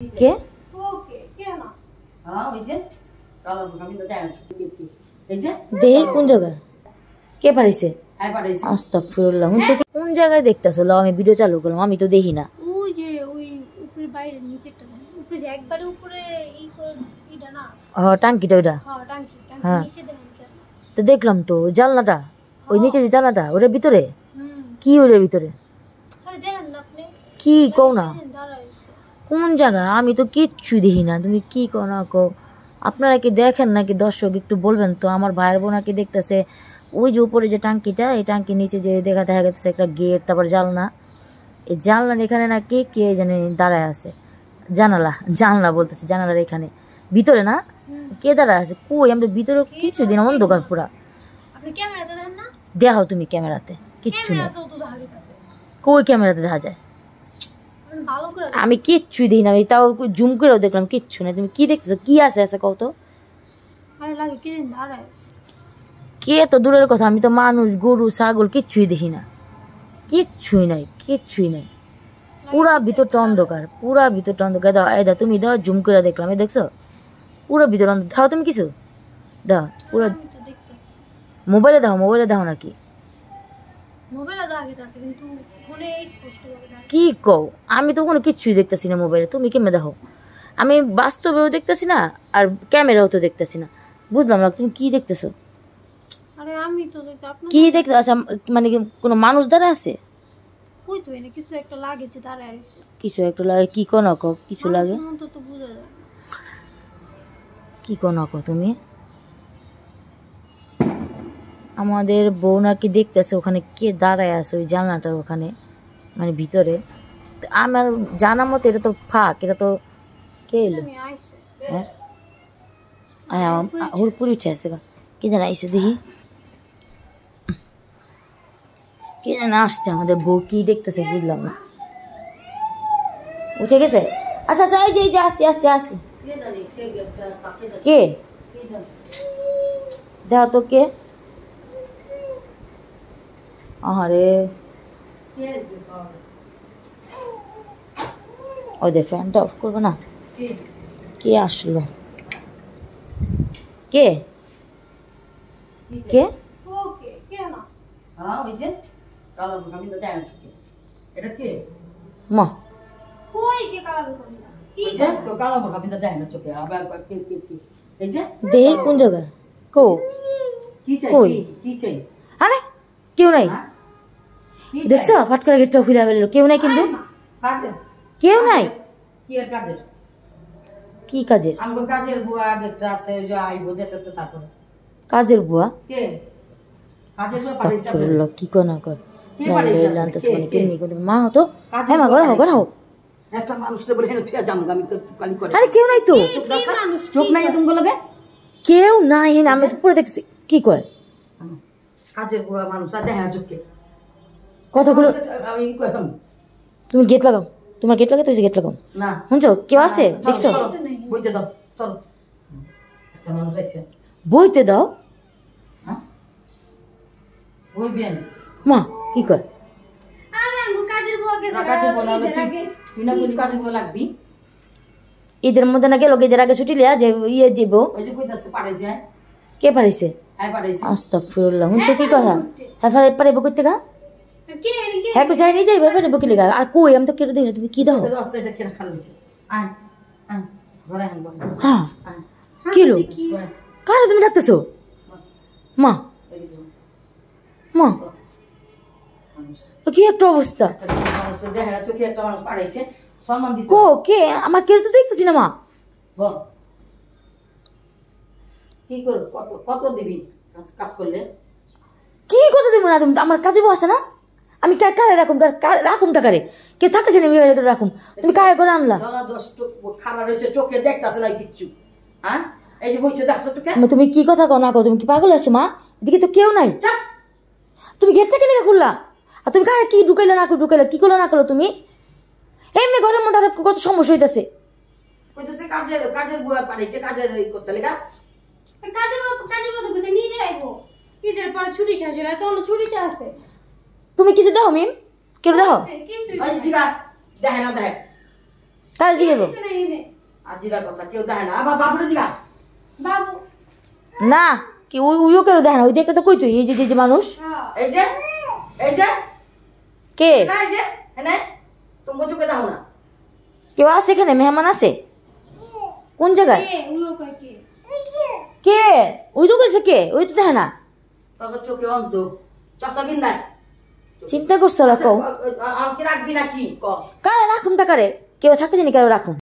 কে? ওকে কে না? হ্যাঁ ওই যে কালার আমি তো দেখ এই যে দেহি কোন জায়গায় কে পারিছে? হ্যাঁ পাঠাইছি আস্তাগফিরুল্লাহ। হুনছে কি কোন জায়গায় দেখতাছো? লাও আমি ভিডিও চালু করলাম, আমি তো দেখি না। ওই যে ওই উপরে বাইরে নিচেরটা না, উপরে যে একবারে উপরে এইটা না। হ্যাঁ টাঙ্কিটা ওইটা। হ্যাঁ টাঙ্কি হ্যাঁ। নিচে দেখেন এটা। তো দেখলাম তো জানলাটা, ওই নিচে যে জানলাটা ওটার ভিতরে হুম কি? ওটার ভিতরে আরে দেখেন না আপনি কি কও না? দেখেন দাঁড়াইছে। কোন জায়গা? আমি তো কিচ্ছু দেখি না। তুমি কি কও না কও? আপনারা কি দেখেন নাকি দর্শক? একটু বলবেন তো। আমার ভাইয়ের বোনা কি দেখতেছে ওই যে উপরে যে টাঙ্কিটা, এই টাঙ্কির নিচে যে দেখা যাচ্ছে একটা গেট, তারপর জানলা। এই জানলার এখানে নাকি কে জানে দাঁড়ায় আছে। জানলা বলতেছে, জানালার এখানে ভিতরে না কে দাঁড়ায় আছে? কই? আমি তো ভিতরে কিছু দিন অন্ধকার পুরা। আপনি ক্যামেরাতে দেখেন না? দেখাও তুমি ক্যামেরাতে, কিচ্ছু নেই। ক্যামেরাতেও তো দেখা যাচ্ছে। কই ক্যামেরাতে দেখা যায়? আপনি ভালো করে আমি কিচ্ছুই দিই না, আমি তাও জুম করেও দেখলাম কিচ্ছু নেই। তুমি কি দেখতেছো? কি আছে কও তো? আরে লাগে কি জানি দাঁড়ায়। কে তো দূরের কথা, আমি তো মানুষ গরু ছাগল কিচ্ছুই দেখি না। কিচ্ছুই নাই, কিচ্ছুই নাই। পুরা ভিতরটা অন্ধকার, পুরা ভিতরটা অন্ধকার। দাও এই দাও, তুমি দাও, জুম করে দেখলাম, এই দেখছো পুরো ভিতর অন্ধকার। দাও তুমি কিছু দাও পুরো। আমি তো দেখতেছি মোবাইলে দাও নাকি? মোবাইলে দেখা যাচ্ছে কিন্তু ফোনে স্পষ্ট ভাবে দেখা কি কও? আমি তো কোনো কিচ্ছুই দেখতেছি না মোবাইলে। তুমি কেমনে দেখো? আমি বাস্তবেও দেখতেছি না আর ক্যামেরাও তো দেখতেছি না। বুঝলাম না তুমি কি দেখতেছো, আরে আমি তো দেখতে আপনি কি দেখতে? আচ্ছা মানে কি কোনো মানুষ দ্বারা আছে? কই তো এনে কিছু একটা লাগেছে দাঁড়ায় আছে। কিছু একটা লাগে? কি কো না কো? কিছু লাগে অন্তত বুঝা যায় না। কি কো না কো তুমি? আমাদের বউ নাকি দেখতেছে ওখানে কে দাঁড়ায় আছে ওই জানলাটার ওখানে, মানে ভিতরে। আমার জানা মতো এটা তো ফাঁক, এটা তো কে এলো? আমি আইছে হ্যাঁ হুড়পুরি উঠে আসছে গা। কে যেন আইসে দেখি, কে যেন আসছে। আমাদের বউ কি দেখতেছে বুঝলাম না। উঠে গেছে? আচ্ছা আচ্ছা এই যে আসি। কে? দেখো তো কে? আরে ওদের ফ্যানটা অফ করবো না? কে আসলো? কে কে? ওকে কে না? হ্যাঁ ওই যে কালার আমি তো দেখ এটা কে? মা কই কে কালা দোকান না? কি ওই যে কালার আমি তো দেখ না চোখে আবার কে কে কে এই যে দেহি কোন জায়গায়? কো কি চাই? কই? কি চাই? আরে কেউ নাই। হ্যাঁ? কি দেখছো ফাট করে গেটটা খুলে ফেললো। কেউ নাই কিন্তু, কাজের কেউ নাই। কি আর কাজের? কি কাজের? আমগো কাজের বুয়া একটা আছে যে আইবো দেশে তো তারপরে কাজের বুয়া? কে? কাজের বুয়া পাঠাইছে আপনারে? আস্তাগফিরুল্লাহ, কি কো না কো? কে পাঠাইছে লাইলা আপনারে? আনতাস কে? মানে কে? কেমনি করে মা হতো? কাজের হ্যাঁ মা বুয়া গড়াও। একটা মানুষরে বলে হেন তুই জানো আমি কালি করে আরে কেউ নাই তো, চোখ নাই তুমি লগে কেউ নাই। আমি তো পুরো দেখছি। কি কয়? কাজের বুয়া মানুষ আর দেখা চোখে কথাগুলো আমি কইলাম তুমি গেট লাগাও, তোমার গেট লাগাতে হয়েছে, গেট লাগাও। না শুনছো কেউ আছে? দেখছো? বইতে দাও চলো একটা মানুষ আইছে বইতে দাও। হ্যাঁ বই বিয়ান মা কি কয়? আরে আমগো কাজের বুয়া গেছে কাজের বলা ঈদের আগে। তুই না কইলি কাজের বুয়া লাগবি ঈদের মধ্যে না গেল, ঈদের আগে ছুটি লিয়া যে ইয়ে যাব। ওই যে কইতাছে পাঠাইছে কে পারিছে? হ্যাঁ পাঠাইছে আস্তাগফিরুল্লাহ। শুনছো কি কথা? হ্যাঁ পারিব করতে গা? আর কে এনে কে? হ্যাঁ কইছে নিজেই যাইবে পারিব কি লাগা? আর কই আমি তো কেটে দিই না। তুমি কি দাও? দশটা এটা কেন খালি হইছে আয় আয় ঘরে আন বল হ্যাঁ আয় কি লো? কারে তুমি ডাকতেছো? মা মা মানুষ ও কি একটা অবস্থা। মানুষ দেখা চোখে একটা মানুষ পাঠাইছে সম্মান দিতে কো কে? আমার কেউ তো দেখতেছি না মা। বল কি করব কত কত দিবি কাজ করলে কি কথা দেবো না? তুমি আমার কাজে বউ আছে না? আমি কারে রাখুন? রাখুন টাকারে কেউ থাকছে না, আমি রাখুন। তুমি কারে করে আনলা? ধরা দশ খারাপ হয়েছে চোখে দেখতেছে না কিচ্ছু হ্যাঁ এই যে বইছে দেখছো চোখে তুমি কি কথা কও না কও? তুমি কি পাগল আছো মা? এদিকে তো কেউ নাই। চাপ তুমি গেটটা কে লেগে খুললা? আর তুমি কারে কি ঢুকাইলে না ঢুকাইলে, কি করলো না করলো তুমি? এমনি ঘরের মধ্যে আর কত সমস্যা হইতেছে। কইতেছে কাজের বুয়া পাঠাইছে কাজের এই করতে লেগা কাজের বুয়া গেছে নিজে আইবো। ঈদের পরে ছুটি শেষ হলো তো অন্য ছুটিতে আছে। তুমি কিছু দাও মিম, কেউ দাও। কিছুই ওই যে ঠিক আছে দেখে না দেখ তার জিগাইব তো নাই রে আজিরা কথা কেউ দেখে না আবার বাবুরে জিগা বাবু না কি ওইও কেন দেখে না ওই দেখতে তো কই তুই এই যে মানুষ হ্যাঁ এই যে কে না এই যে হ্যাঁ তুমি চোখে দেখো না কেউ আছে এখানে মেহমান আছে কোন জায়গায় কে উইও কয় কে কে ওই তো কইছে কে ওই তো দেখে না তবে চোখে অন্ধ চশমা বিন নাই চিন্তা করছো কও আমাকে রাখবি নাকি ক কারে রাখুম তা কারে কেউ থাকতে জানি কারো রাখুম